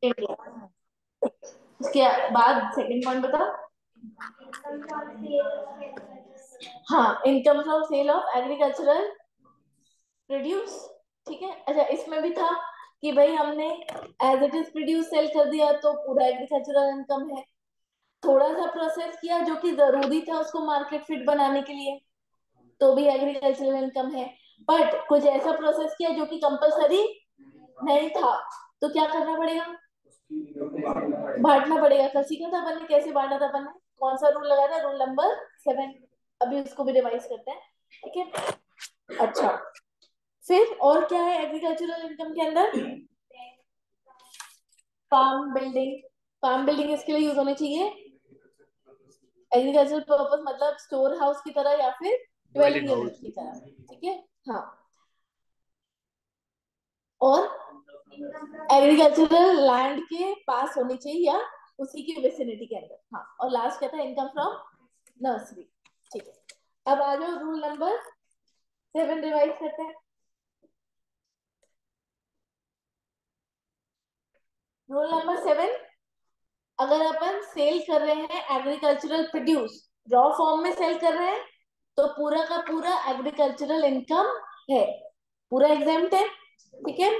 India. उसके बाद second point बताओ। हाँ, income from sale of agricultural produce. ठीक है, अच्छा इसमें भी था कि भाई हमने as it is produce sale कर दिया तो पूरा एग्रीकल्चरल इनकम है। थोड़ा सा प्रोसेस किया जो कि जरूरी था उसको मार्केट फिट बनाने के लिए, तो भी एग्रीकल्चरल इनकम है। बट कुछ ऐसा प्रोसेस किया जो कि कंपलसरी नहीं था, तो क्या करना पड़ेगा, बांटना पड़ेगा। कल सीखा था अपन ने कैसे बांटा था अपन ने, कौन सा रूल लगाया था, रूल नंबर 7। अभी उसको भी रिवाइज करते हैं, ठीक है। अच्छा, फिर और क्या है एग्रीकल्चरल इनकम के अंदर, फार्म बिल्डिंग। फार्म बिल्डिंग इसके लिए यूज होनी चाहिए एग्रीकल्चरल पर्पस, मतलब स्टोर हाउस की तरह या फिर ड्वेलिंग ड्वेलिंग यूनिट हाउस। की तरह, ठीक है। हाँ, और एग्रीकल्चरल लैंड के पास होनी चाहिए या उसी की विसिनिटी के अंदर। हाँ, और लास्ट क्या था, इनकम फ्रॉम नर्सरी। ठीक है, अब आ जाओ रूल नंबर 7 रिवाइज करते हैं। रूल नंबर 7, अगर अपन सेल कर रहे हैं एग्रीकल्चरल प्रोड्यूस, रॉ फॉर्म में सेल कर रहे हैं, तो पूरा का पूरा एग्रीकल्चरल इनकम है, पूरा एग्जाम्प्ट है, ठीक है।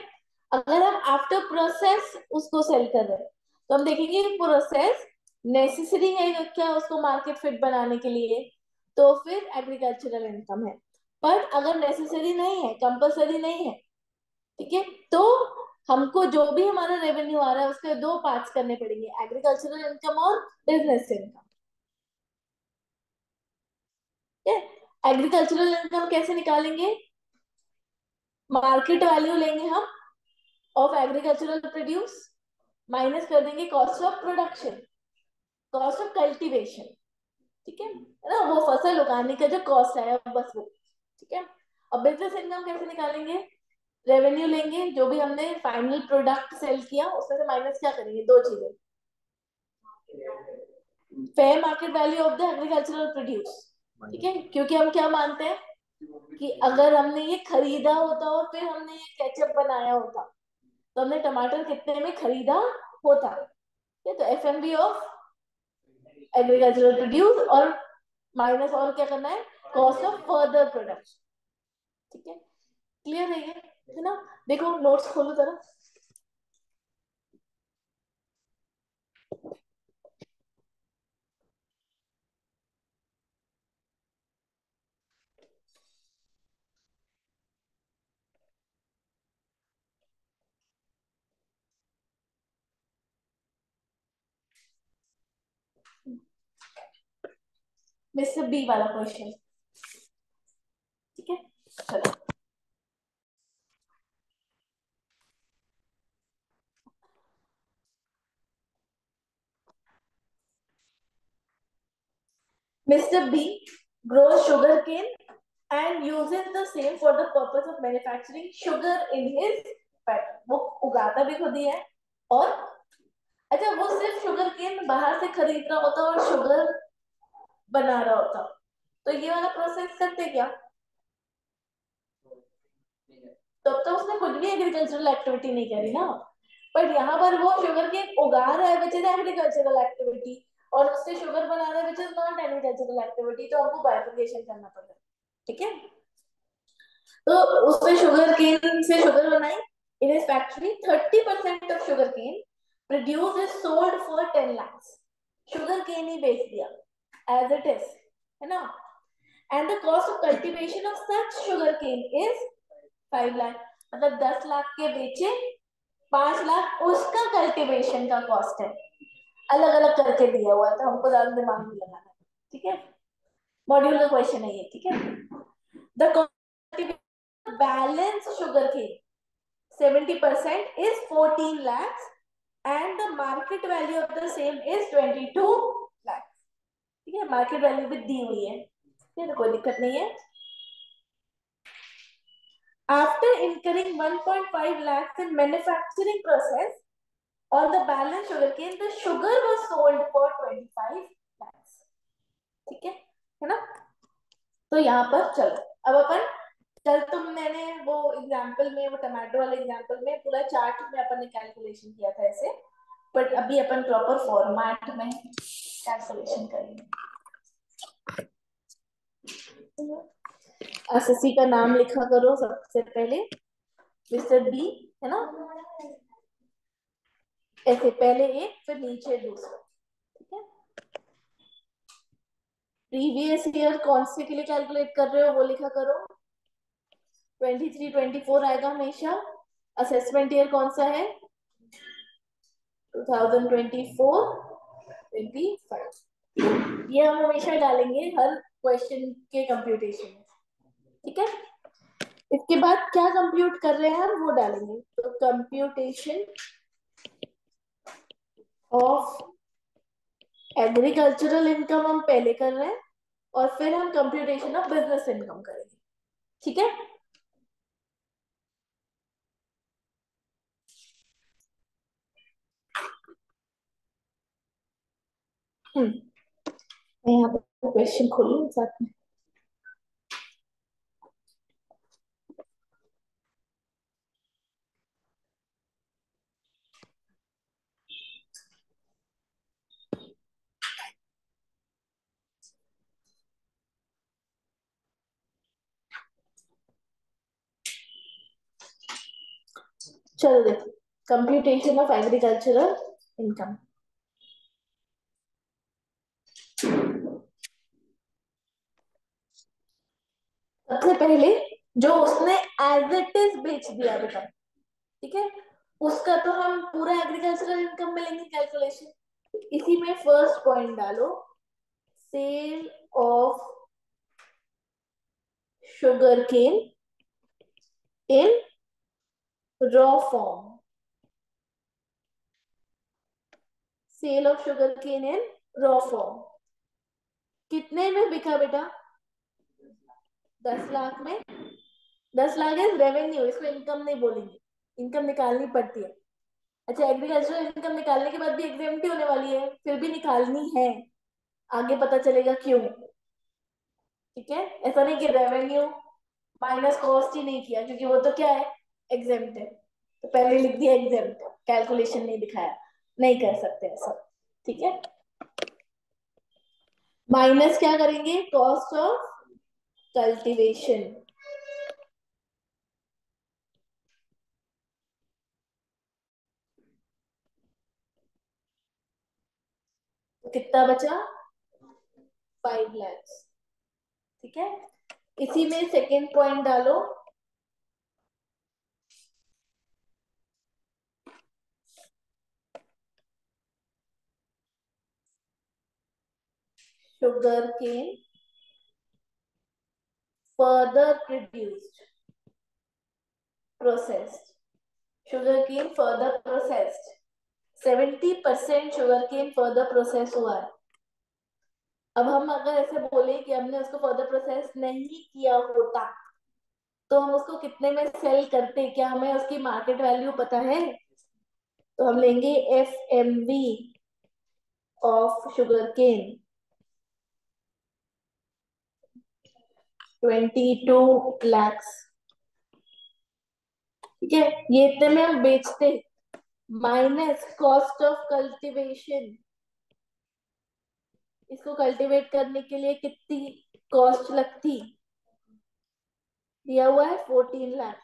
अगर हम आफ्टर प्रोसेस उसको सेल कर रहे हैं, तो हम देखेंगे प्रोसेस नेसेसरी है क्या उसको मार्केट फिट बनाने के लिए, तो फिर एग्रीकल्चरल इनकम है। पर अगर नेसेसरी नहीं है, कंपलसरी नहीं है, ठीक है, तो हमको जो भी हमारा रेवेन्यू आ रहा है उसके दो पार्ट्स करने पड़ेंगे, एग्रीकल्चरल इनकम और बिजनेस इनकम। ठीक है, एग्रीकल्चरल इनकम कैसे निकालेंगे, मार्केट वैल्यू लेंगे हम ऑफ एग्रीकल्चरल प्रोड्यूस, माइनस कर देंगे cost of production, cost of cultivation, ठीक है ना, वो फसल उगाने का जो कॉस्ट आया बस वो, ठीक है। अब बिजनेस इनकम कैसे निकालेंगे, रेवेन्यू लेंगे जो भी हमने फाइनल प्रोडक्ट सेल किया उसमें से माइनस क्या करेंगे, दो चीजें, fair market value of the agricultural produce, ठीक है। क्योंकि हम क्या मानते हैं कि अगर हमने ये खरीदा होता और फिर हमने ये केचप बनाया होता, तो हमने टमाटर कितने में खरीदा होता, ठीक है। तो एफएमवी ऑफ एग्रीकल्चरल प्रोड्यूस और माइनस और क्या करना है, कॉस्ट ऑफ फर्दर प्रोडक्शन, ठीक है। क्लियर है ये, है ना। देखो नोट्स खोलो जरा। मिस्टर बी वाला क्वेश्चन, ठीक है, चलो। Mr. B grows sugarcane and uses the same for the purpose of manufacturing sugar in his factory. वो उगाता भी खुद ही है, और अच्छा वो सिर्फ शुगर केन बाहर से खरीद रहा होता और शुगर बना रहा होता, तो ये वाला प्रोसेस करते क्या, तो अब तो उसने खुद भी एग्रीकल्चरल एक्टिविटी नहीं करी ना। बट यहाँ पर वो शुगर केन उगा रहा है विच इज एग्रीकल्चरल एक्टिविटी, और उससे शुगर बना रहा है which is not agricultural activity, तो हमको बाइफर्केशन करना पड़ेगा, ठीक है। तो उसने शुगर केन से शुगर बनाई in his factory, 30% of sugar cane produce is sold for 10 lakhs, sugar cane ही बेच दिया एज इट इज, है ना। And the cost of cultivation of such sugar cane is 5 lakh, मतलब 10 लाख के बेचे, 5 लाख उसका कल्टीवेशन का कॉस्ट है, अलग अलग करके दिया हुआ है, तो हमको ज्यादा दिमाग नहीं लगाना है, ठीक है। मॉड्यूल का क्वेश्चन है ये, ठीक है। The balance sugar cane 70% is 14 lakhs and the market value of the same is 22 lakhs, ठीक है। मार्केट वैल्यू भी दी हुई है, ठीक है, कोई दिक्कत नहीं है। After incurring 1.5 lakhs in manufacturing process on the balance sugarcane, the sugar was sold for 25 lakhs, ठीक है ना। तो यहाँ पर चलो, अब अपन कल तुम मैंने वो एग्जाम्पल में, वो टमाटो वाले एग्जाम्पल में पूरा चार्ट में अपन ने कैलकुलेशन किया था ऐसे, बट अभी अपन प्रॉपर फॉर्मेट में कैलकुलेशन करेंगे। एसएससी का नाम लिखा करो सबसे पहले, मिस्टर बी, है ना, ऐसे पहले एक फिर नीचे दूसरा, ठीक है। प्रीवियस ईयर कौन से के लिए कैलकुलेट कर रहे हो वो लिखा करो। 23-24 आएगा हमेशा। असेसमेंट ईयर कौन सा है? 2024-25, ये हम हमेशा डालेंगे हर क्वेश्चन के कंप्यूटेशन में, ठीक है। इसके बाद क्या कंप्यूट कर रहे हैं हम वो डालेंगे, तो कंप्यूटेशन ऑफ एग्रीकल्चरल इनकम हम पहले कर रहे हैं और फिर हम कंप्यूटेशन ऑफ बिजनेस इनकम करेंगे, ठीक है। मैं यहाँ पर क्वेश्चन खोलूं साथ में। चलो देखो, कंप्यूटेशन ऑफ एग्रीकल्चरल इनकम। सबसे पहले जो उसने एज इट इज बेच दिया बेटा, ठीक है, उसका तो हम पूरा एग्रीकल्चरल इनकम में लेंगे कैलकुलेशन। इसी में फर्स्ट पॉइंट डालो, sale of sugar cane in raw form. Sale of sugar cane in raw form कितने में बिका बेटा? 10 लाख में। 10 लाख इज रेवेन्यू, इसको इनकम नहीं बोलेंगे, इनकम निकालनी पड़ती है। अच्छा, एग्रीकल्चरल इनकम निकालने के बाद भी एग्जेम्प्ट होने वाली है, फिर भी निकालनी है, आगे पता चलेगा क्यों, ठीक है। ऐसा नहीं कि रेवेन्यू माइनस कॉस्ट ही नहीं किया, क्योंकि वो तो क्या है, एग्जेम्प्ट है, तो पहले लिख दिया एग्जेम्प्ट, कैलकुलेशन नहीं दिखाया, नहीं कर सकते ऐसा, ठीक है। माइनस क्या करेंगे? कॉस्ट ऑफ कल्टीवेशन, कितना बचा? 5 लाख, ठीक है। इसी में सेकेंड पॉइंट डालो, sugar cane further produced, processed, sugar cane further processed, 70% sugar cane further process हुआ है। अब हम अगर ऐसे बोले कि हमने उसको फर्दर प्रोसेस नहीं किया होता तो हम उसको कितने में सेल करते, क्या हमें उसकी मार्केट वैल्यू पता है? तो हम लेंगे FMV of sugar cane 22 lakhs, ठीक है। ये इतने में हम बेचते, माइनस कॉस्ट ऑफ कल्टीवेशन, इसको कल्टीवेट करने के लिए कितनी कॉस्ट लगती, दिया हुआ है 14 लाख,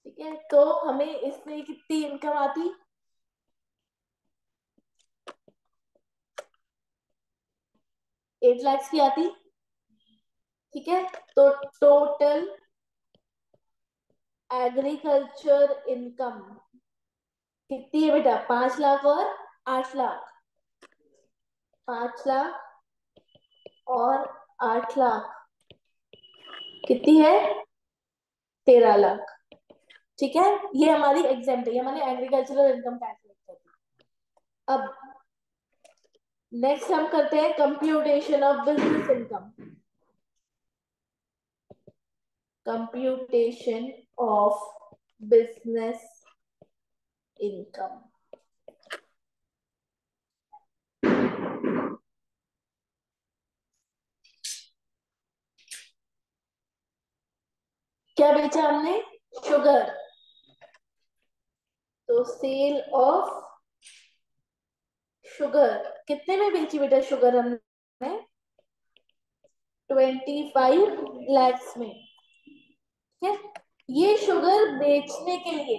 ठीक है। तो हमें इसमें कितनी इनकम आती? 8 लाख की आती, ठीक है। तो टोटल एग्रीकल्चर इनकम कितनी है बेटा? 5 लाख और 8 लाख, 5 लाख और 8 लाख कितनी है? 13 लाख, ठीक है। ये हमारी एग्जाम्पल है, हमारे एग्रीकल्चरल इनकम कैलकुलेट कर दी। अब नेक्स्ट हम करते हैं computation of business income, computation of business income. क्या बेचा हमने? शुगर, तो तो सेल ऑफ शुगर कितने में बेची बेटा शुगर हमने? 25 lakhs में। ठीक है, ये शुगर बेचने के लिए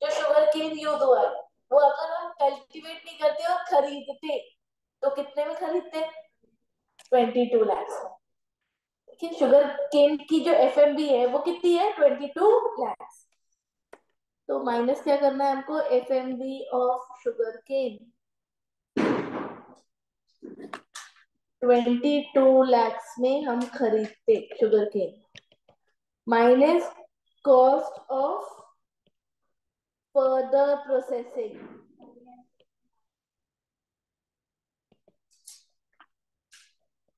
जो शुगर केन यूज हुआ है वो अगर हम कल्टीवेट नहीं करते और खरीदते तो कितने में खरीदते? 22 lakhs में। ठीक है, शुगर केन की जो एफएमबी है वो कितनी है? 22 lakhs। तो माइनस क्या करना है हमको? FMV of sugar cane 22 lakhs में हम खरीदते sugar cane, minus cost of further processing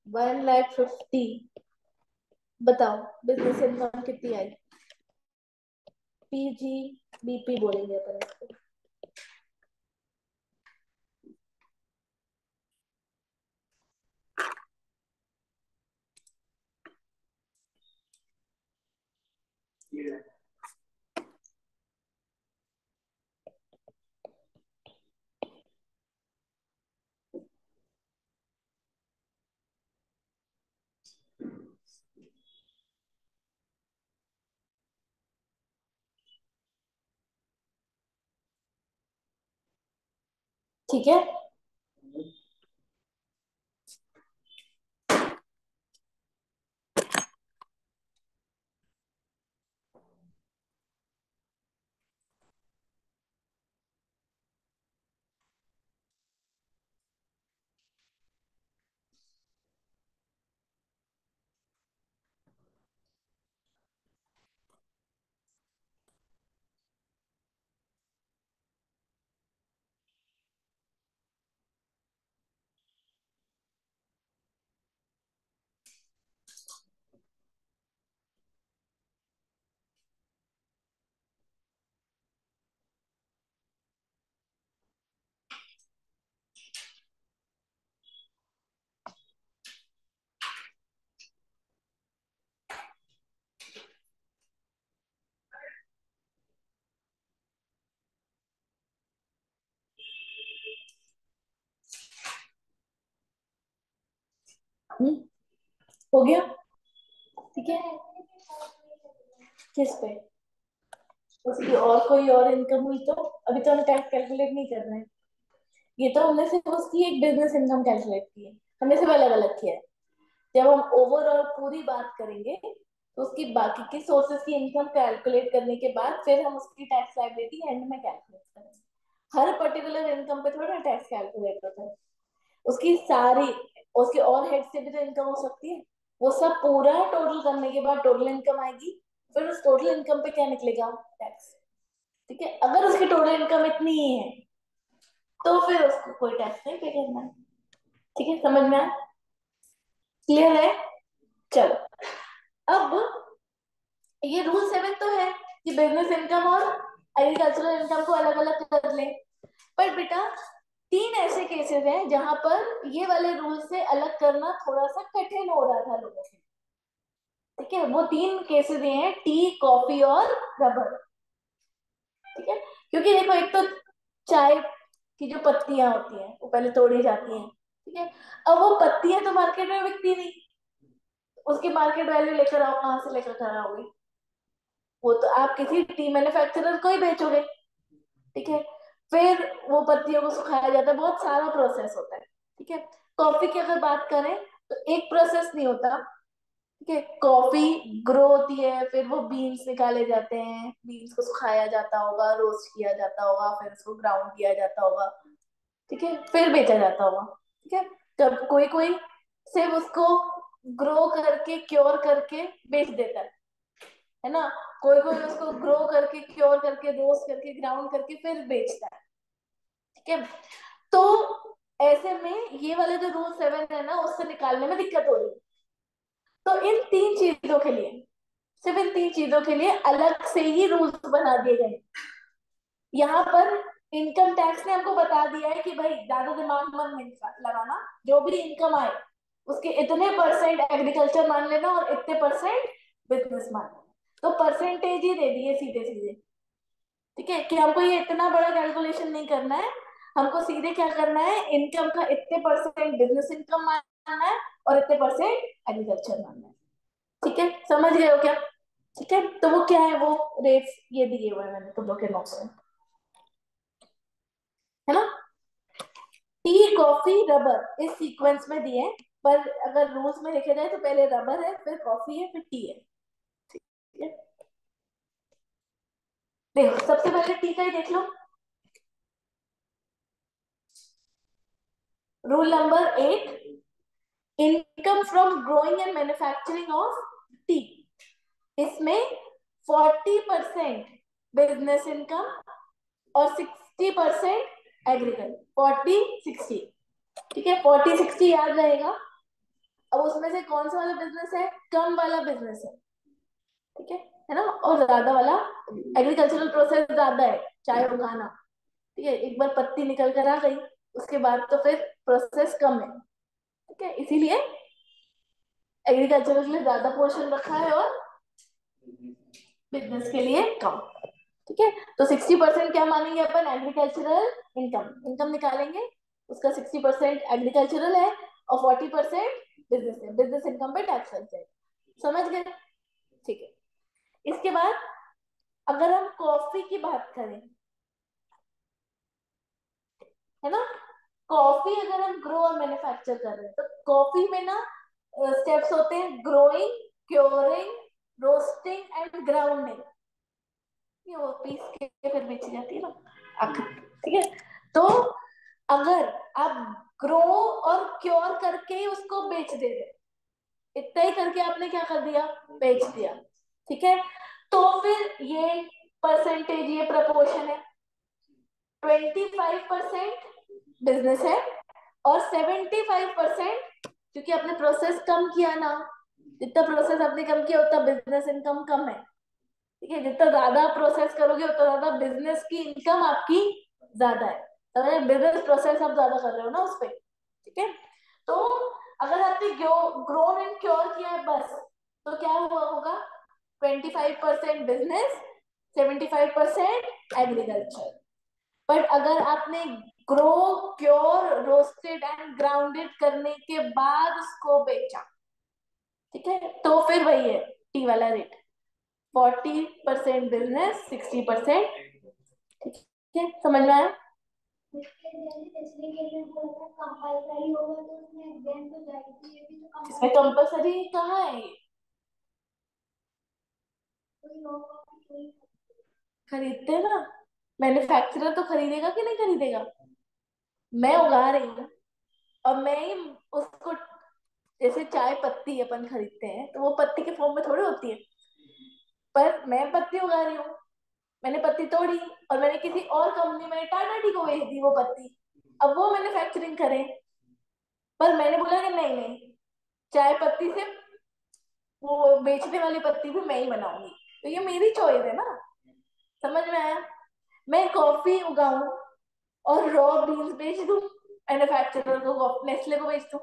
1,50,000। बताओ बिजनेस इनकम कितनी आई? पीजी बीपी बोलेंगे अपन इसको। ठीक है, हो गया। ठीक है, किस पे? उसकी और कोई और इनकम हुई तो? अभी तो हम टैक्स कैलकुलेट नहीं कर रहे हैं, ये तो हमने सिर्फ उसकी एक बिजनेस इनकम कैलकुलेट की है, हमने सिर्फ अलग अलग किया है। जब हम ओवरऑल पूरी बात करेंगे तो उसकी बाकी की सोर्सेस की इनकम कैलकुलेट करने के बाद फिर हम उसकी टैक्स लायबिलिटी एंड में कैलकुलेट करेंगे। हर पर्टिकुलर इनकम पे थोड़ा टैक्स कैलकुलेट होता है, उसकी सारी, उसके और हेड से भी तो इनकम हो सकती है। वो सब पूरा टोटल करने के बाद टोटल इनकम आएगी, फिर उस टोटल इनकम पे क्या निकलेगा? टैक्स। ठीक है, अगर उसकी टोटल इनकम इतनी ही है तो फिर उसको कोई टैक्स नहीं पे करना है। ठीक है, समझ में आया? क्लियर है? चलो, अब ये रूल 7 तो है कि बिजनेस इनकम और एग्रीकल्चरल इनकम को अलग अलग कर ले। पर बेटा 3 ऐसे केसेस हैं जहां पर ये वाले रूल से अलग करना थोड़ा सा कठिन हो रहा था लोगों के। ठीक है, वो 3 केसेस ये हैं, टी, कॉफी और रबर। ठीक है, क्योंकि देखो एक तो चाय की जो पत्तियां होती हैं वो पहले तोड़ी जाती हैं। ठीक है, अब वो पत्तियां तो मार्केट में बिकती नहीं, उसकी मार्केट वैल्यू लेकर आओ, कहाँ से लेकर कर आओगे? वो तो आप किसी टी मैन्युफैक्चरर को ही बेचोगे। ठीक है, फिर वो पत्तियों को सुखाया जाता है, बहुत सारा प्रोसेस होता है। ठीक है, कॉफी की अगर बात करें तो एक प्रोसेस नहीं होता। ठीक है, कॉफी ग्रो होती है, फिर वो बीन्स निकाले जाते हैं, बीन्स को सुखाया जाता होगा, रोस्ट किया जाता होगा, फिर उसको ग्राउंड किया जाता होगा। ठीक है, फिर बेचा जाता होगा। ठीक है, तब कोई कोई सिर्फ उसको ग्रो करके क्योर करके बेच देता है ना, कोई कोई उसको ग्रो करके क्योर करके रोस्ट करके ग्राउंड करके फिर बेचता है। ठीक है, तो ऐसे में ये वाले जो रूल 7 है ना उससे निकालने में दिक्कत हो रही है। तो इन 3 चीजों के लिए, सिर्फ इन 3 चीजों के लिए अलग से ही रूल्स बना दिए गए। यहाँ पर इनकम टैक्स ने हमको बता दिया है कि भाई ज्यादा दिमाग मत लगाना, जो भी इनकम आए उसके इतने परसेंट एग्रीकल्चर मान लेना और इतने परसेंट बिजनेस मान लेना। तो परसेंटेज ही दे दिए सीधे सीधे। ठीक है, कि हमको ये इतना बड़ा कैलकुलेशन नहीं करना है, हमको सीधे क्या करना है, इनकम का इतने परसेंट बिजनेस इनकम मानना है और इतने परसेंट एग्रीकल्चर मानना है। ठीक है, समझ गए हो क्या? ठीक है, तो वो क्या है, वो रेट्स ये दिए हुए हैं मैंने तुम लोग के नोट्स में, है ना? टी, कॉफी, रबर इस सीक्वेंस में दिए हैं, पर अगर रूल्स में लिखे जाए तो पहले रबर है, फिर कॉफी है, फिर टी है। ठीक है, देखो सबसे पहले टी का ही देख लो। Rule number 8, income from growing and manufacturing of tea, इसमें 40% बिजनेस इनकम और 60% एग्रीकल्चर, 40-60। ठीक है, 40-60 याद रहेगा। अब उसमें से कौन सा वाला बिजनेस है, कम वाला बिजनेस है, ठीक है ना, और ज्यादा वाला एग्रीकल्चरल प्रोसेस ज्यादा है, चाय उगाना। ठीक है, एक बार पत्ती निकल कर आ गई, उसके बाद तो फिर प्रोसेस कम है। ठीक है, इसीलिए एग्रीकल्चर के लिए ज्यादा पोर्शन रखा है और बिजनेस के लिए कम। ठीक है, तो 60% क्या मानेंगे अपन, एग्रीकल्चरल इनकम, इनकम निकालेंगे, उसका 60% एग्रीकल्चरल है और 40% बिजनेस है, बिजनेस इनकम पे टैक्स लग जाएगा। समझ गए? ठीक है, इसके बाद अगर हम कॉफी की बात करें, है ना, कॉफी अगर हम ग्रो और मैन्युफैक्चर कर रहे हैं तो कॉफी में ना स्टेप्स होते हैं, growing, curing, roasting and grounding. ये वो पीस के फिर बेची जाती है ना ठीक है, तो अगर आप ग्रो और क्योर करके ही उसको बेच दे रहे, इतना ही करके आपने क्या कर दिया, बेच दिया। ठीक है, तो फिर ये परसेंटेज, ये प्रपोर्शन है, 25% बिजनेस है और 75%, क्योंकि आपने प्रोसेस कम किया ना, जितना प्रोसेस आपने कम किया उतना बिजनेस इनकम कम है। ठीक है, जितना ज्यादा प्रोसेस करोगे उतना ज्यादा बिजनेस की इनकम आपकी ज्यादा है, तो बिजनेस प्रोसेस आप ज्यादा कर रहे हो ना उस पर। ठीक है, तो अगर आपने ग्रोन एंड क्योर किया है बस, तो क्या हुआ होगा, 25% बिजनेस, 75% एग्रीकल्चर। पर अगर आपने grow, cure, roasted and grounded करने के बाद उसको बेचा, ठीक है, तो फिर वही है टी वाला रेट, 40% बिजनेस, 60%। ठीक है, समझ में आया? इसमें कंपलसरी कहाँ है, खरीदते हैं ना, मैन्युफैक्चरर तो खरीदेगा कि नहीं खरीदेगा, मैं उगा रही हूँ और मैं ही उसको, जैसे चाय पत्ती अपन खरीदते हैं तो वो पत्ती के फॉर्म में थोड़ी होती है, पर मैं पत्ती उगा रही हूँ, मैंने पत्ती तोड़ी और मैंने किसी और कंपनी में टाटा टी को बेच दी वो पत्ती, अब वो मैन्युफैक्चरिंग करें, पर मैंने बोला कि नहीं नहीं, चाय पत्ती से वो बेचने वाली पत्ती भी मैं ही बनाऊंगी, तो ये मेरी चॉइस है ना। समझ में आया? मैं कॉफी उगाऊं और रॉ बीन्स बेच दूं मैन्युफैक्चरर को, नेस्ले को बेच दूं,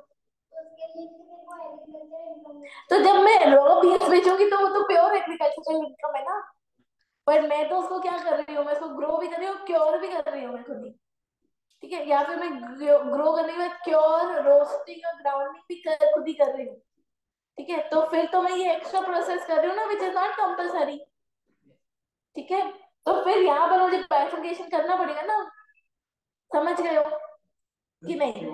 तो जब मैं रॉ बीन्स बेचूंगी तो वो तो प्योर एग्रीकल्चरल इनकम है ना, पर मैं तो उसको क्या कर रही हूँ, मैं उसको ग्रो भी कर रही हूँ, क्योर भी कर रही हूँ मैं खुद ही। ठीक है, या फिर मैं ग्रो करने के बाद क्योर, रोस्टिंग और ग्राउंडिंग भी खुद ही कर रही हूँ। ठीक है, तो फिर तो मैं ये एक्स्ट्रा प्रोसेस कर रही हूँ ना, विच इज नॉट कंपलसरी। ठीक है, तो फिर यहाँ पर मुझे बाइफरकेशन करना पड़ेगा ना, समझ गए हो कि नहीं?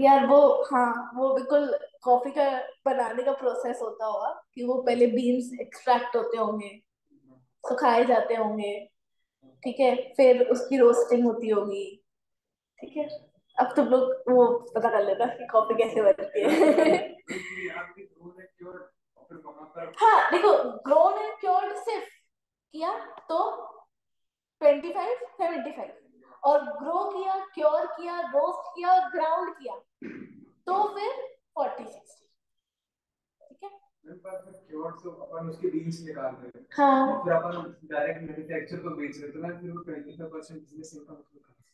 यार वो, हाँ, वो बिल्कुल कॉफी का बनाने का प्रोसेस होता होगा कि वो पहले बीन्स एक्सट्रैक्ट होते होंगे, सुखाए जाते होंगे, ठीक है, फिर उसकी रोस्टिंग होती होगी। ठीक है, अब तुम लोग वो पता कर लेना कि कॉफी कैसे बनती है हाँ देखो, ग्रोन एंड क्योर्ड सिर्फ किया तो 25-75, और ग्रो किया, क्योर किया, रोस्ट किया और ग्राउंड किया तो फिर 40-60। ठीक है, क्योर्ड से अपन उसके बीन्स निकाल रहे हैं, हाँ, फिर अपन डायरेक्ट मैन्युफैक्चर को बेच रहे हैं, तो ना फिर वो 25% बिजनेस इनकम,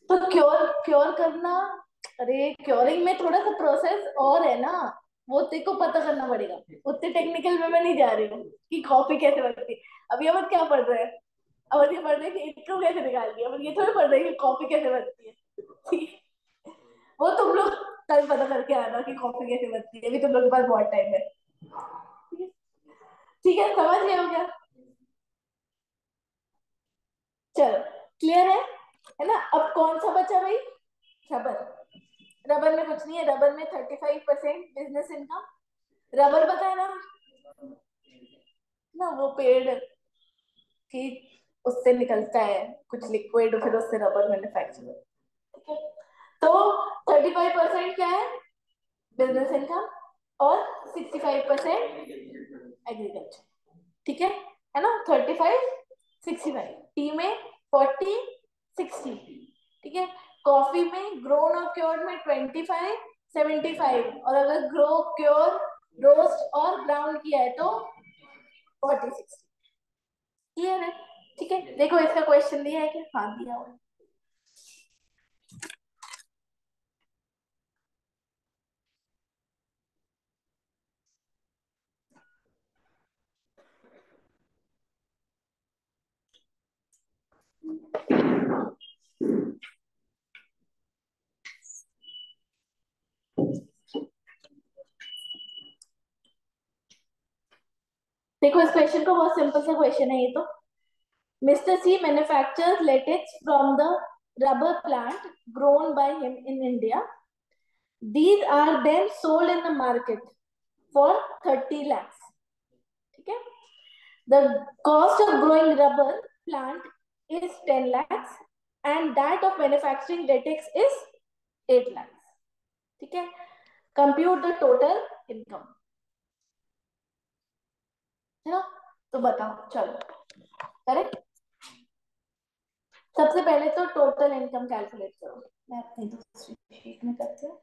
तो क्योर क्योर करना, अरे क्योरिंग में थोड़ा सा प्रोसेस और है ना, वो तेरे को पता करना पड़ेगा, उतने टेक्निकल में मैं नहीं जा रही हूँ कि कॉफी कैसे बनती है, अभी हम क्या पढ़ रहे हैं, अब ये पढ़ रहे कि इनको कैसे निकालनी है, अब ये थोड़ी पढ़ रहे कि कॉफी कैसे बनती है। ठीक, वो तुम लोग कल पता करके आना कि कॉफी कैसे बनती है, अभी तुम लोग के पास बहुत टाइम है। ठीक है, समझ गए हो क्या? चलो, क्लियर है ना? अब कौन सा बचा भाई? रबर। रबर में कुछ नहीं है, रबर में 35% बिजनेस इनकम। रबर पता है ना? ना वो पेड़ की, उससे निकलता है कुछ लिक्विड, फिर उससे रबर मैन्युफैक्चर। ठीक है, तो 35% क्या है? Business income. और 65% एग्रीकल्चर। ठीक है ना? 35 65, टी में 40 60। ठीक है, कॉफी में ग्रोन और क्योर्ड में 25 75, और अगर ग्रो क्योर रोस्ट और ब्राउन किया है तो 40 60। क्लियर है? ठीक है, देखो इसका क्वेश्चन दिया है कि हाँ दिया हुआ है। देखो इस क्वेश्चन को, बहुत सिंपल सा क्वेश्चन है ये तो। Mr. C manufactures latex from the rubber plant grown by him in India. These are then sold in the market for 30 lakhs. ठीक है, the cost of growing rubber plant is 10 lakhs and that of manufacturing latex is 8 lakhs. ठीक है, compute the total income। है ना? तो बताओ, चलो correct. सबसे पहले तो टोटल इनकम कैलकुलेट करो, मैं अपनी दूसरी शीट में करती हूँ।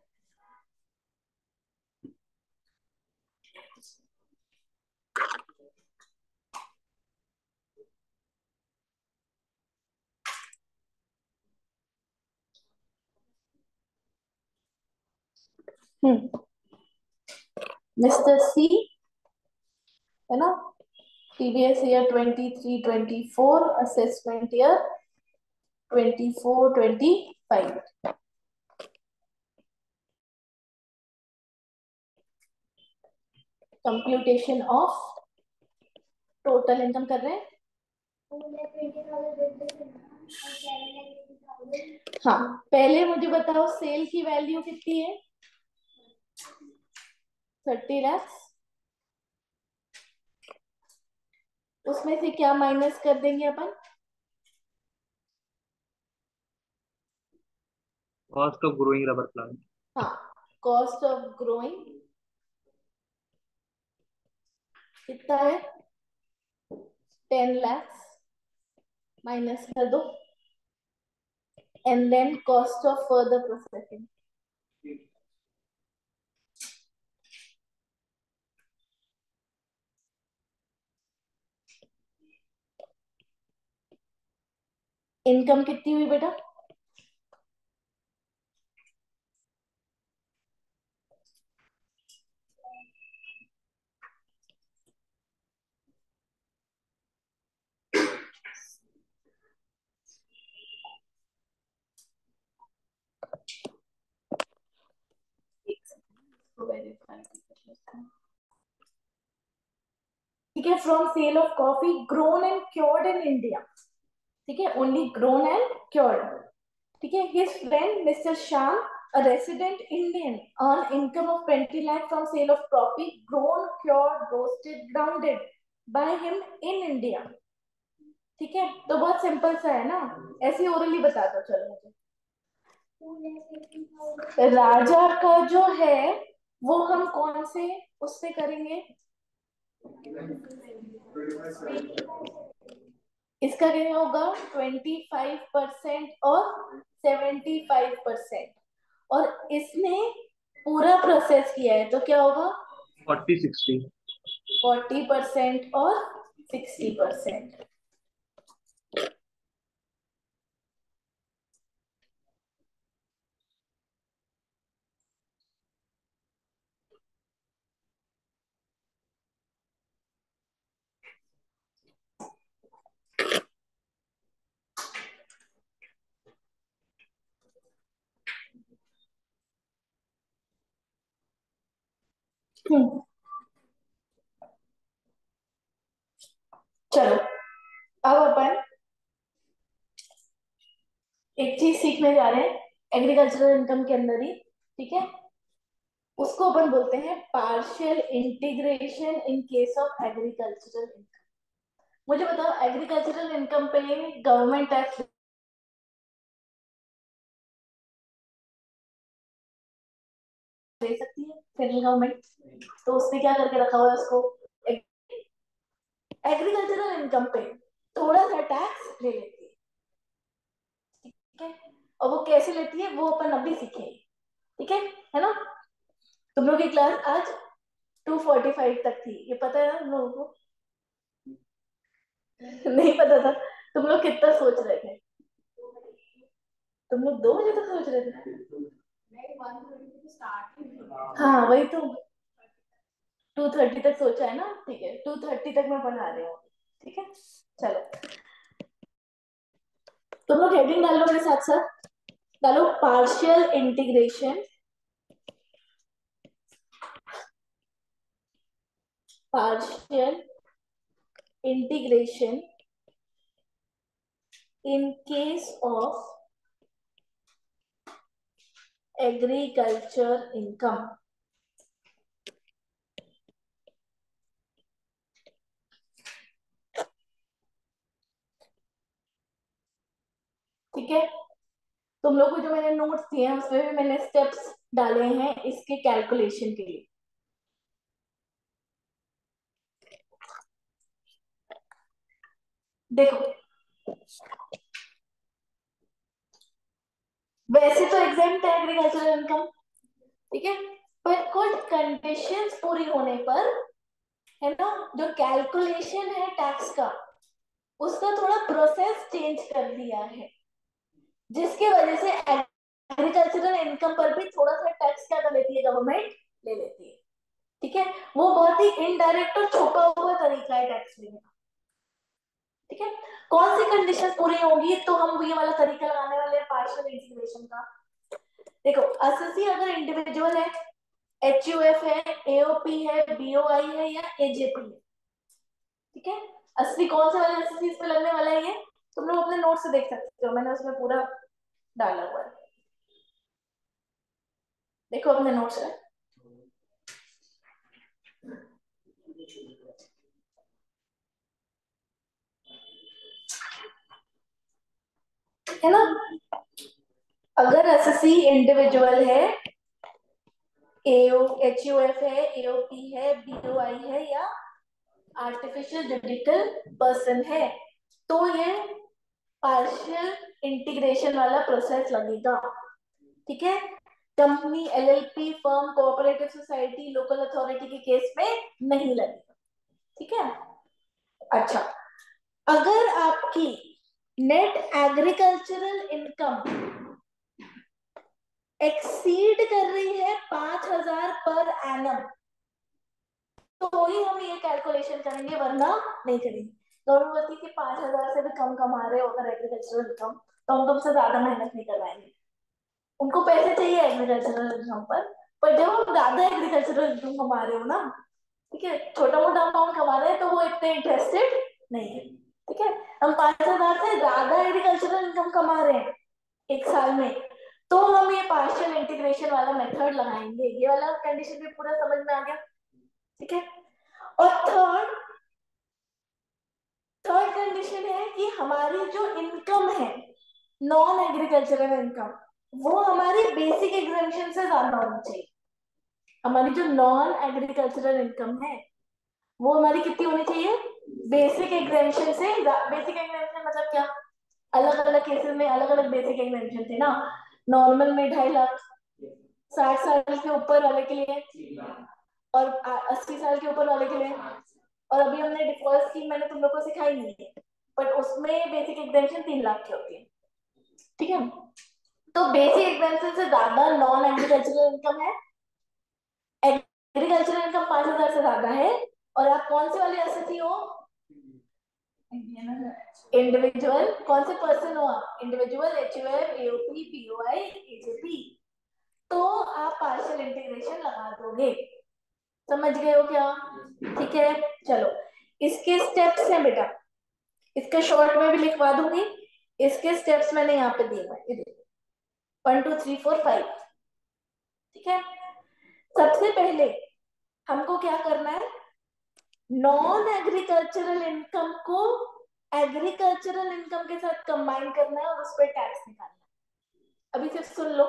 मिस्टर सी, है ना, TDS year 23 24, assessment year 24 25। Computation of total income कर रहे हैं। हाँ, पहले मुझे बताओ सेल की वैल्यू कितनी है? 30 लाख। उसमें से क्या माइनस कर देंगे अपन? Cost of growing rubber plant. हाँ, कॉस्ट ऑफ ग्रोइंग कितना है? 10 लाख माइनस कर दो, and then cost of further processing. Income कितनी हुई बेटा? ठीक है, from sale of coffee grown and cured in India. ठीक है, ओनली ग्रोन एंड क्योर्ड। ठीक है, his friend mister Shyam, a resident Indian, earn income of 20 lakh from sale of coffee grown, cured, roasted, grounded by him in India। ठीक है, तो बहुत simple सा है ना, ऐसे ओरली बता दो। चलो मुझे राजा का जो है वो हम कौन से उससे करेंगे? इसका क्या होगा? 25% और 75%, और इसने पूरा प्रोसेस किया है तो क्या होगा? 40 60। 40% और 60%। चलो अब अपन एक चीज सीखने जा रहे हैं एग्रीकल्चरल इनकम के अंदर ही, ठीक है। उसको अपन बोलते हैं partial integration in case of agricultural income. मुझे बताओ एग्रीकल्चरल इनकम पे गवर्नमेंट टैक्स दे सकती है फेडरल गवर्नमेंट? तो उसने क्या करके रखा हुआ है उसको, एग्रीकल्चरल इनकम पे थोड़ा सा टैक्स ले लेती है, ठीक है। और वो कैसे लेती है वो अपन अभी सीखेंगे, ठीक है ना। तुम लोग की क्लास आज 2:45 तक थी, ये पता है ना तुम लोगों को? नहीं पता था? तुम लोग कितना सोच रहे थे? तुम लोग 2 बजे तक सोच रहे थे? हाँ वही तो, 2:30 तक सोचा है ना, ठीक है 2:30 तक मैं पढ़ा रही हूँ, ठीक है। चलो तुम लोग हेडिंग डालो मेरे साथ साथ, डालो partial integration, partial integration in case of agriculture income। ठीक है, तुम लोग को जो मैंने नोट्स दिए हैं उसमें भी मैंने स्टेप्स डाले हैं इसके कैलकुलेशन के लिए। देखो वैसे तो एग्जाम्प्ट है एग्रीकल्चरल इनकम, ठीक है, पर कुछ कंडीशंस पूरी होने पर, है ना, जो कैलकुलेशन है टैक्स का उसका थोड़ा प्रोसेस चेंज कर दिया है, जिसकी वजह से एग्रीकल्चरल इनकम पर भी थोड़ा सा टैक्स क्या कर लेती है गवर्नमेंट, ले लेती है, ठीक है। वो बहुत ही इनडायरेक्ट और छुपा हुआ तरीका है टैक्स लेने का, ठीक है। कौन सी कंडीशन पूरी होगी तो हम ये वाला तरीका लगाने वाले हैं पार्शियल इंटीग्रेशन का। देखो एसएससी अगर इंडिविजुअल है, एचयूएफ है, एओपी है, बीओआई है या एजेपी है, ठीक है। असली कौन से वाले एसएससी पे लगने वाला है ये तुम लोग अपने नोट से देख सकते हो, मैंने उसमें पूरा डाला हुआ है, देखो अपने नोट्स में, है ना। अगर एसएससी इंडिविजुअल है, एओ एचयूएफ है, एओपी है, बीओआई है या आर्टिफिशियल जुडिकल पर्सन है, तो ये पार्शियल इंटीग्रेशन वाला प्रोसेस लगेगा, ठीक है। Company, LLP, firm, cooperative society, local authority के केस में नहीं लगेगा, ठीक है। अच्छा, अगर आपकी नेट एग्रीकल्चरल इनकम एक्सीड कर रही है 5,000 पर एनम, तो ही हम ये कैलकुलेशन करेंगे, वरना नहीं करेंगे। गवर्नमेंट बोलती है कि 5,000 से भी कम कमा रहे हो अगर एग्रीकल्चरल इनकम, तो हम तुमसे ज्यादा मेहनत नहीं करवाएंगे। उनको पैसे चाहिए एग्रीकल्चरल इनकम पर जब हम ज्यादा एग्रीकल्चरल इनकम कमा रहे हो ना, ठीक है, छोटा मोटा अमाउंट कमा रहे हैं तो वो इतने इंटरेस्टेड नहीं है, ठीक है। हम 5,000 से ज्यादा एग्रीकल्चरल इनकम कमा रहे हैं एक साल में, तो हम ये पार्शियल इंटीग्रेशन वाला मेथड लगाएंगे। ये वाला कंडीशन भी पूरा समझ में आ गया, ठीक है। और थर्ड थर्ड कंडीशन है कि हमारी जो इनकम है नॉन एग्रीकल्चरल इनकम, वो हमारी बेसिक एग्जामेशन से ज्यादा होनी चाहिए। हमारी जो नॉन एग्रीकल्चरल इनकम है वो हमारी कितनी होनी चाहिए, बेसिक एग्जामेशन से। बेसिक एग्जामेशन मतलब क्या, अलग अलग केसेस में अलग अलग बेसिक एग्जामेशन थे ना। नॉर्मल में 2.5 लाख, 60 साल के ऊपर वाले के लिए, और 80 साल के ऊपर वाले के लिए। और अभी हमने डिफॉल्ट स्कीम मैंने तुम लोग को सिखाई नहीं है, बट उसमें बेसिक एग्जामेशन 3 लाख की होती है, ठीक है। तो बेसिक एग्जामेशन से ज्यादा नॉन एग्रीकल्चरल इनकम है, एग्रीकल्चरल इनकम 5,000 से ज्यादा है, और आप कौन से वाले एसएससी हो, इंडिविजुअल। कौन से पर्सन हो आप, individual, HUF, AOP, POI, AJP, तो आप पार्शियल इंटीग्रेशन लगा दोगे, समझ गए हो क्या? ठीक है, चलो इसके स्टेप्स हैं बेटा, इसका शॉर्ट में भी लिखवा दूंगी। इसके स्टेप्स मैंने यहाँ पे दिए हुए हैं, 1 2 3 4 5। ठीक है, सबसे पहले हमको क्या करना है, नॉन एग्रीकल्चरल इनकम को एग्रीकल्चरल इनकम के साथ कंबाइन करना है और उस पर टैक्स निकालना है। अभी सिर्फ सुन लो,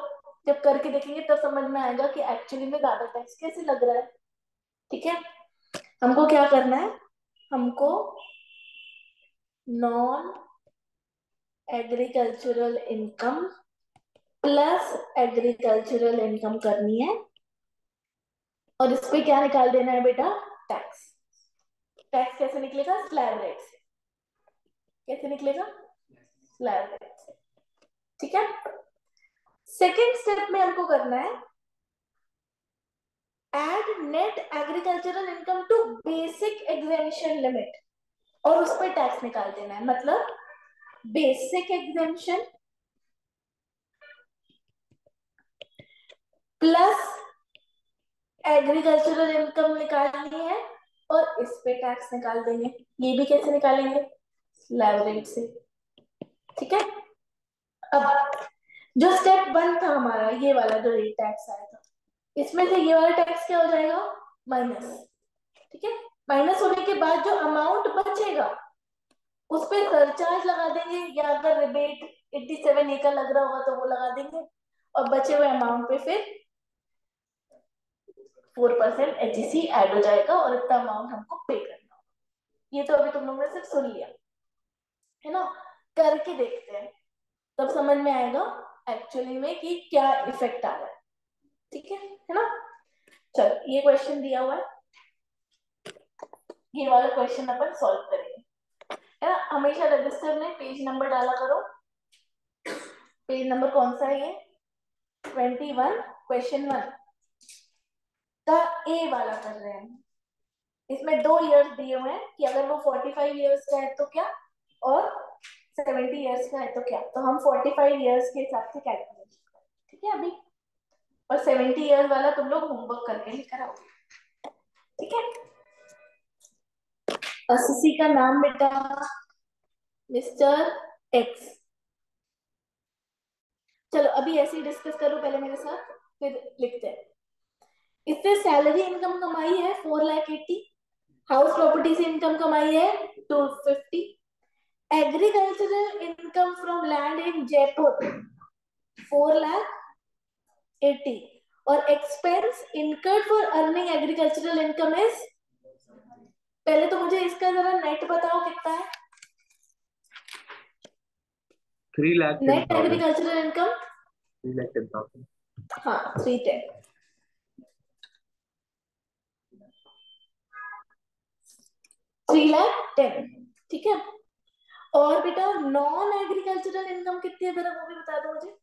जब करके देखेंगे तब समझ में आएगा कि एक्चुअली में ज्यादा टैक्स कैसे लग रहा है। ठीक है, हमको क्या करना है, हमको non agricultural income plus agricultural income करनी है और इस पे क्या निकाल देना है बेटा, टैक्स। टैक्स कैसे निकलेगा, स्लैब रेट से। कैसे निकलेगा, स्लैब रेट से। ठीक है, सेकेंड स्टेप में हमको करना है add net agricultural income to basic exemption limit और उस पर टैक्स निकाल देना है। मतलब basic exemption plus agricultural income निकालनी है और इस पे टैक्स निकाल देंगे। ये भी कैसे निकालेंगे, स्लैब रेट से। ठीक है, अब जो स्टेप 1 था हमारा, ये वाला जो रेट टैक्स आया था, इसमें से ये वाला टैक्स क्या हो जाएगा, माइनस। ठीक है, माइनस होने के बाद जो अमाउंट बचेगा उस पे सरचार्ज लगा देंगे, या अगर रिबेट 87A का लग रहा होगा तो वो लगा देंगे, और बचे हुए अमाउंट पे फिर 4% HEC ऐड हो जाएगा और इतना अमाउंट हमको पे करना होगा। ये तो अभी तुम लोगों ने सिर्फ सुन लिया है ना, करके देखते हैं तब समझ में आएगा एक्चुअली में कि क्या इफेक्ट आ रहा है। ठीक है ना, चलो ये क्वेश्चन दिया हुआ है, ये वाला क्वेश्चन अपन सॉल्व करेंगे, है ना। हमेशा रजिस्टर में पेज नंबर डाला करो। पेज नंबर कौन सा है ये, 21, क्वेश्चन 1 का ए वाला कर रहे हैं। इसमें 2 इयर्स दिए हुए हैं कि अगर वो 45 इयर्स का है तो क्या, और 70 इयर्स का है तो क्या। तो हम 45 इयर्स के हिसाब से कैलकुलेशन करें। ठीक है अभी, और 70 इयर्स वाला तुम लोग होमवर्क करके लेकर आओ। ठीक है, अस्सी का नाम बेटा मिस्टर एक्स। चलो अभी ऐसे ही डिस्कस करो पहले मेरे साथ, फिर लिखते हैं। इससे सैलरी इनकम कमाई है 4,80,000, हाउस प्रॉपर्टी से इनकम कमाई है 250, agricultural income from land in Jaipur 4,80,000, और expense incurred for earning agricultural income is, पहले तो मुझे इसका जरा नेट बताओ कितना है, 3,10,000, नेट एग्रीकल्चरल इनकम। 3,10,000। हाँ 310, 3,10,000। ठीक है, और बेटा नॉन एग्रीकल्चरल इनकम कितनी है जरा वो भी बता दो मुझे।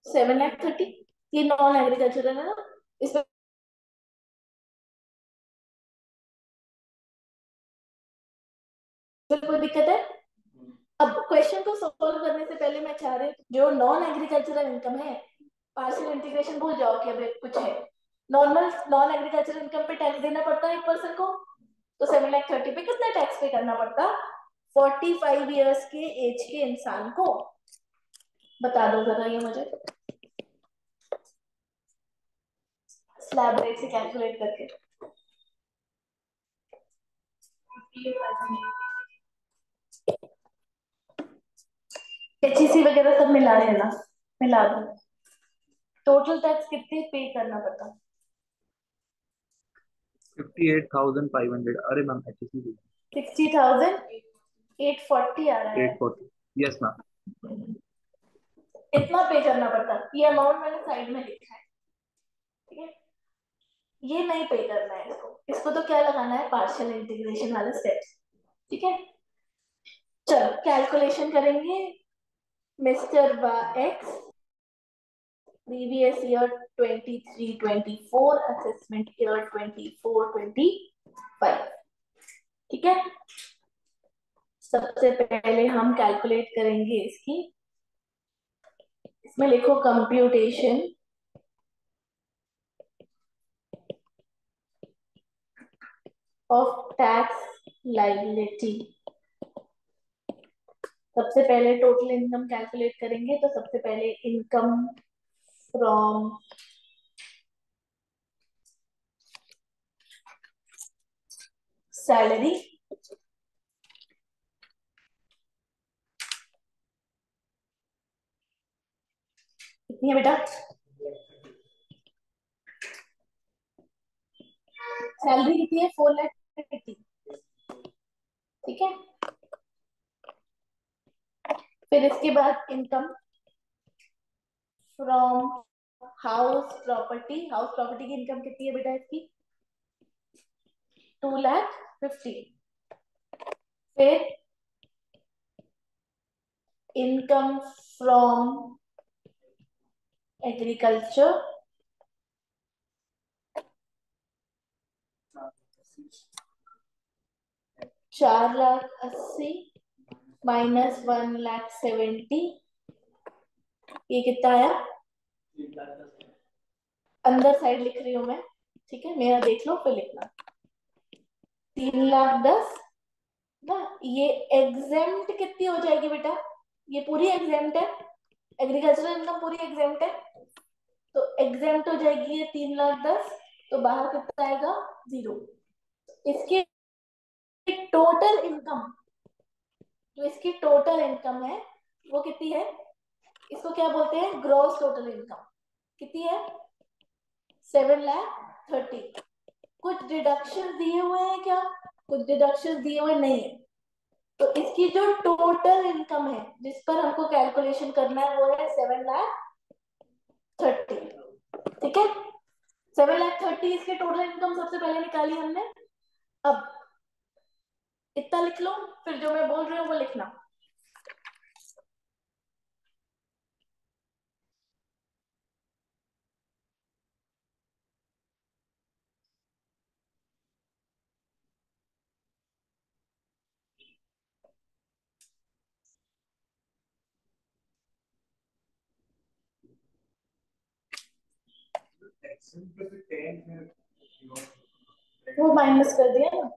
7,30,000, ये नॉन एग्रीकल्चरल है ना, इसमें कोई दिक्कत है। अब क्वेश्चन को सॉल्व करने से पहले मैं चाह रही हूँ जो नॉन एग्रीकल्चरल इनकम है, पार्शियल इंटीग्रेशन भूल जाओ कि अभी कुछ है। नॉर्मल नॉन एग्रीकल्चरल इनकम पे टैक्स देना पड़ता है 1% को, तो 7,30,000 पे कितना टैक्स पे करना पड़ता, 45 इयर्स के एज के इंसान को, बता दो जरा ये मुझे स्लैब रेट से कैलकुलेट करके। HEC वगैरह सब मिला लेना, मिला दो। टोटल टैक्स कितने पे करना पड़ता, 58,500। अरे मैम, HEC 60,840 आ रहा है। 840। Yes ma'am. इतना पे करना पड़ता, ये अमाउंट मैंने साइड में लिखा है। ठीक है, ये नहीं पे करना है इसको, इसको तो क्या लगाना है, पार्शियल इंटीग्रेशन वाले स्टेप्स। ठीक है, चलो कैलकुलेशन करेंगे। Mister x, previous year 23-24, assessment year 24-25। ठीक है, सबसे पहले हम कैलकुलेट करेंगे इसकी, इसमें लिखो कंप्यूटेशन ऑफ टैक्स लाइबिलिटी। सबसे पहले टोटल इनकम कैलकुलेट करेंगे, तो सबसे पहले इनकम फ्रॉम सैलरी, कितनी है बेटा? सैलरी कितनी है? 4,80,000। ठीक है, फिर इसके बाद income from house property. House property की इनकम कितनी है बेटा इसकी? 2,50,000। फिर इनकम फ्रॉम एग्रीकल्चर, 4,80,000 माइनस 1,70,000, ये कितना आया? अंदर साइड लिख रही हूँ मैं, ठीक है, मेरा देख लो फिर लिखना। 3,10,000 ना, ये एग्जेम्प्ट कितनी हो जाएगी बेटा? ये पूरी एग्जेम्प्ट है, एग्रीकल्चरल इनकम पूरी एग्जेम्प्ट है, तो एग्जेम्प्ट हो जाएगी ये 3,10,000, तो बाहर कितना आएगा? 0। इसकी टोटल इनकम, जो इसकी टोटल इनकम है वो कितनी है? इसको क्या बोलते हैं? Gross total income. कितनी है? 7,30,000। कुछ डिडक्शन दिए हुए हैं क्या? कुछ डिडक्शन दिए हुए नहीं है, तो इसकी जो टोटल इनकम है जिस पर हमको कैलकुलेशन करना है वो है 7,30,000। ठीक है, 7,30,000 इसके टोटल इनकम सबसे पहले निकाली हमने। अब इतना लिख लो, फिर जो मैं बोल रही हूँ वो लिखना। वो माइनस कर दिया ना,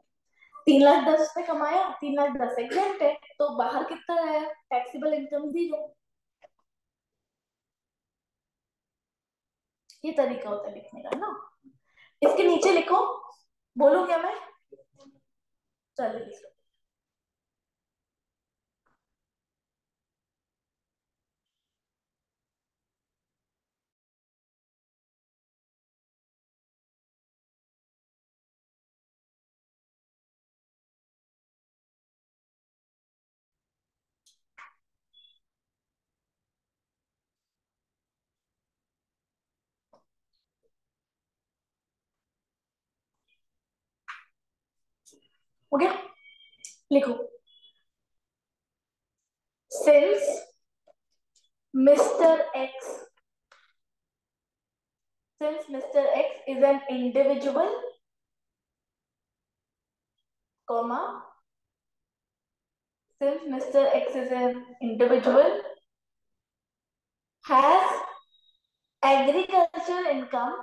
3,10,000 में कमाया, 3,10,000 एग्जेम्प्ट है, तो बाहर कितना आया? Taxable income 0। ये तरीका होता है लिखने का ना। इसके नीचे लिखो, बोलू क्या मैं? चलिए लिखो। हो गया? लिखो, since mister x, since Mr. X is an individual, comma, since Mr. X is an individual, has agriculture income,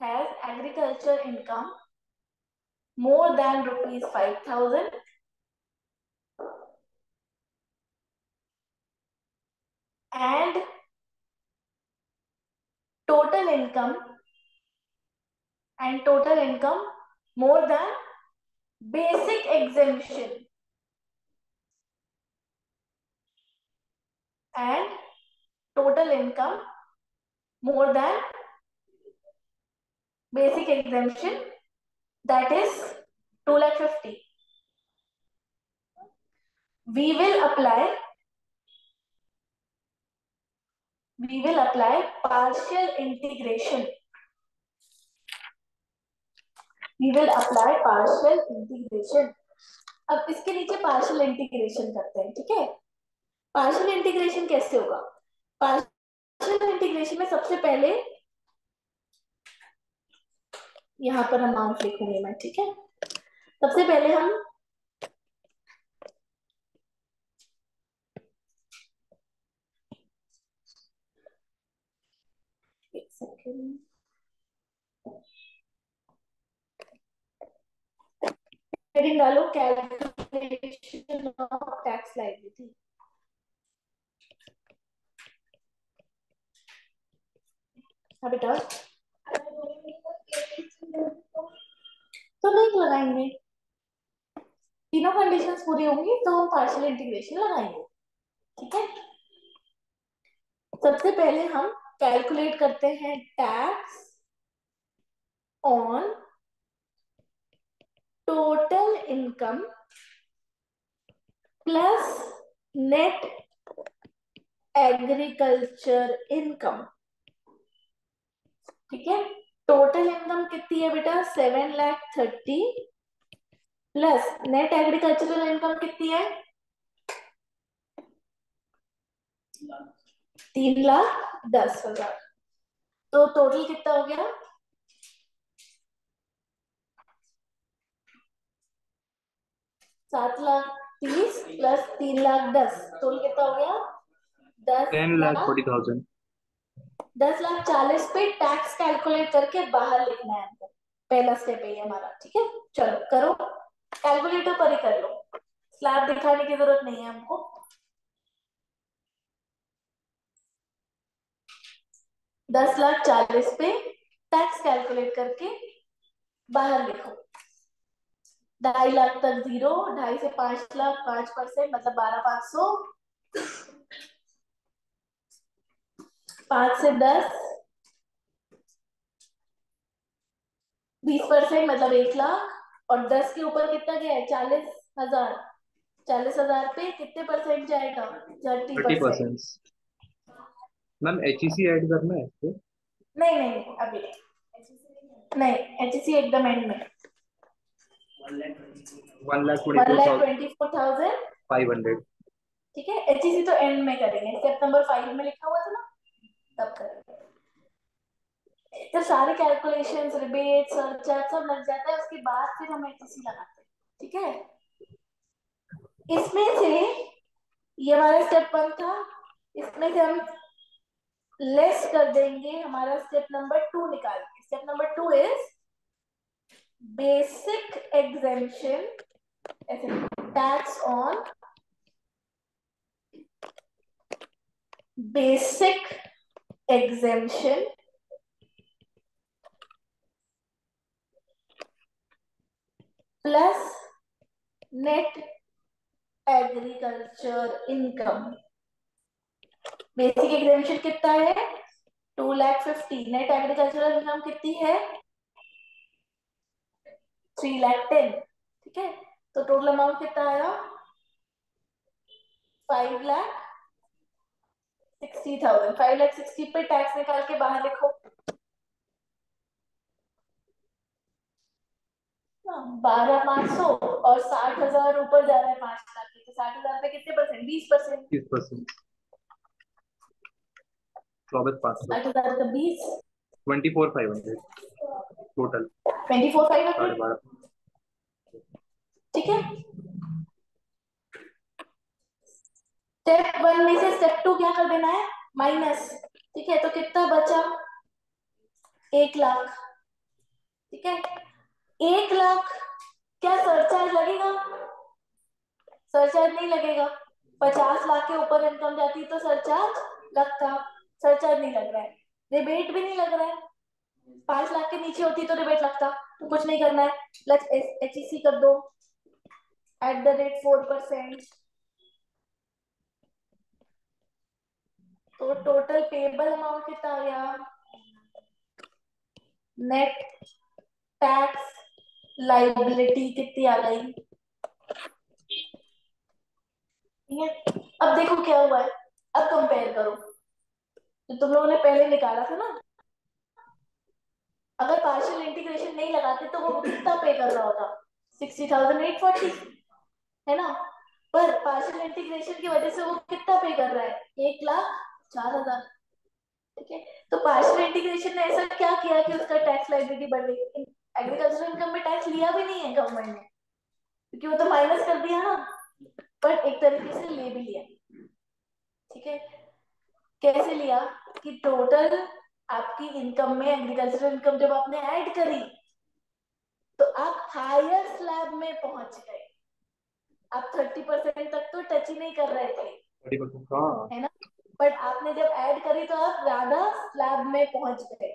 has agriculture income more than rupees 5,000, and total income, and total income more than basic exemption, and total income more than basic exemption, that is 2,50,000. We will apply, we will apply partial integration, we will apply partial integration. अब इसके नीचे partial integration करते हैं, ठीक है? Partial integration कैसे होगा? Partial integration में सबसे पहले यहाँ पर अमाउंट लिखूंगी मैं, ठीक है? सबसे पहले हम एक सेकेंड, हेडिंग डालो कैलकुलेशन ऑफ टैक्स लायबिलिटी। हाँ बेटा, तो नहीं लगाएंगे, तीनों कंडीशंस पूरी होंगी तो हम पार्शियल इंटीग्रेशन लगाएंगे। ठीक है, सबसे पहले हम कैलकुलेट करते हैं tax on total income plus net agriculture income. ठीक है, टोटल इनकम कितनी है बेटा 7,30,000 प्लस नेट एग्रीकल्चरल इनकम कितनी है 3,10,000। तो टोटल कितना हो गया 7,30,000 प्लस 3,10,000, टोटल कितना हो गया 10,40,000। 10,40,000 पे टैक्स कैलकुलेट करके बाहर लिखना है हमको, पहला स्टेप है ये हमारा। ठीक है, चलो करो, कैलकुलेटर पर ही कर लो, स्लैब दिखाने की जरूरत नहीं है हमको। 10,40,000 पे टैक्स कैलकुलेट करके बाहर लिखो। 2.5 लाख तक 0, 2.5 से 5 लाख 5% मतलब 12,500, 5 से 10 20% मतलब 1 लाख, और 10 के ऊपर कितना गया है 40,000। 40,000 पे कितने परसेंट जाएगा 30%। 30%। मैम HEC ऐड करना है इसको? नहीं नहीं नहीं, अभी नहीं, एचसी एकदम एंड में। 1,24,500। 1,24,500। ठीक है, एचसी तो एंड में करेंगे, स्टेप नंबर 5 में लिखा हुआ था ना, तब करेंगे। तो सारे कैलकुलेशंस रिबेट सरचार्ज सब लग जाता है, उसके बाद फिर हम एचसी लगाते हैं। ठीक है, इसमें से ये हमारा स्टेप 1 था, इसमें से हम लेस कर देंगे हमारा स्टेप नंबर 2 निकाल के। Step number 2 is basic exemption, tax on basic exemption plus net agriculture income. Basic exemption कितना है 2,50,000, नेट एग्रीकल्चरल इनकम कितनी है 3,10,000। ठीक है, तो टोटल अमाउंट कितना आया 5,60,000। 5,60,000 पे टैक्स निकाल के बाहर लिखो। 12,500 और 60,000 ऊपर जा रहा है 5 लाख के, तो 60,000 पे कितने परसेंट 20%। 30%। 24,500। 60,000 का 20, 24,500 टोटल। 24,500। 12,500। ठीक है, स्टेप 1 में से स्टेप 2 क्या कर देना है माइनस। ठीक है, तो कितना बचा 1 लाख। ठीक है, 1 लाख, क्या सरचार्ज लगेगा सरचार्ज नहीं लगेगा। 50 लाख के ऊपर इनकम जाती तो सरचार्ज लगता, सरचार्ज नहीं लग रहा है, रिबेट भी नहीं लग रहा है। 5 लाख के नीचे होती तो रिबेट लगता, तो कुछ नहीं करना है, प्लस एचईसी कर दो @4%। तो टोटल पेबल अमाउंट कितना आ गया नेट टैक्स लाइबिलिटी कितनी आ गई। ठीक है, अब देखो क्या हुआ है, अब कंपेयर करो तो तुम लोगों ने पहले निकाला था ना, अगर पार्शियल इंटीग्रेशन नहीं लगाते तो वो कितना पे कर रहा होता 60,840, है ना, पर पार्शियल इंटीग्रेशन की वजह से वो कितना पे कर रहा है 1,04,000। ठीक है, तो पार्शियल इंटीग्रेशन ने ऐसा क्या किया कि उसका टैक्स लाइबिलिटी बढ़ गई। एग्रीकल्चरल इनकम में टैक्स लिया भी नहीं है गवर्नमेंट ने, क्योंकि वो तो माइनस कर दिया ना, पर एक तरीके से ले भी लिया। ठीक है, कैसे लिया कि टोटल आपकी इनकम में एग्रीकल्चरल इनकम जब आपने ऐड करी तो आप हायर स्लैब में पहुंच गए। आप 30% तक तो टच ही नहीं कर रहे थे, 30%, हाँ। है ना। बट आपने जब ऐड करी तो आप ज्यादा स्लैब में पहुंच गए,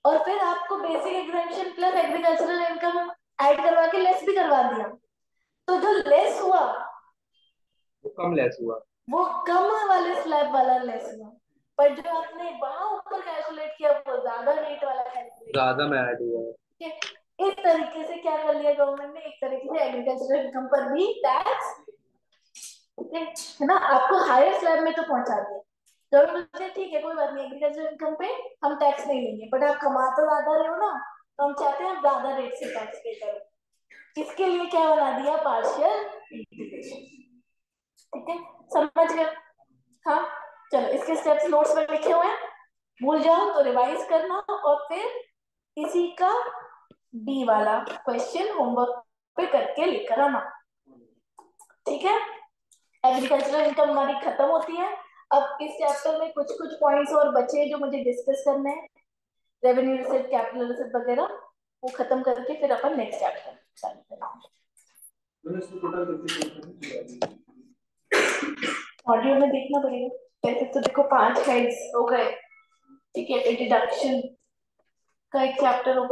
और फिर आपको basic examination plus agricultural income add करवा के लेस भी करवा दिया। तो जो लेस हुआ वो कम लेस हुआ। वो कम वाले स्लैब वाला लेस हुआ, पर जो आपने वहां ऊपर कैलकुलेट किया वो ज्यादा रेट वाला कैलकुलेट ज्यादा में ऐड हुआ है। किया। इस तरीके से क्या कर लिया गवर्नमेंट ने, एक तरीके से एग्रीकल्चरल इनकम पर भी टैक्स, है ना, आपको हायर स्लैब में तो पहुंचा दिया। गवर्नमेंट बोलते हैं ठीक है कोई बात नहीं, एग्रीकल्चर इनकम पे हम टैक्स नहीं लेंगे, बट आप कमा तो ज्यादा रहे हो ना, तो हम चाहते हैं आप ज्यादा रेट से टैक्स पे करो। इसके लिए क्या बना दिया, पार्शियल इंटीग्रेशन। ठीक है, समझ गए। हाँ, चलो इसके स्टेप्स नोट्स में लिखे हुए हैं, भूल जाओ तो रिवाइज करना, और फिर इसी का बी वाला क्वेश्चन होमवर्क पे करके लेकर आना। ठीक है, एग्रीकल्चरल इनकम हमारी खत्म होती है। अब इस चैप्टर में कुछ कुछ पॉइंट्स और बचे जो मुझे डिस्कस करने हैं, रेवेन्यू रिसिप्ट, कैपिटल रिसिप्ट वगैरह, वो खत्म करके फिर अपन नेक्स्ट चैप्टर चालू करेंगे। ऑडियो में देखना पड़ेगा, वैसे तो देखो 5 हेड्स हो गए। ठीक है, डिडक्शन का एक चैप्टर होगा।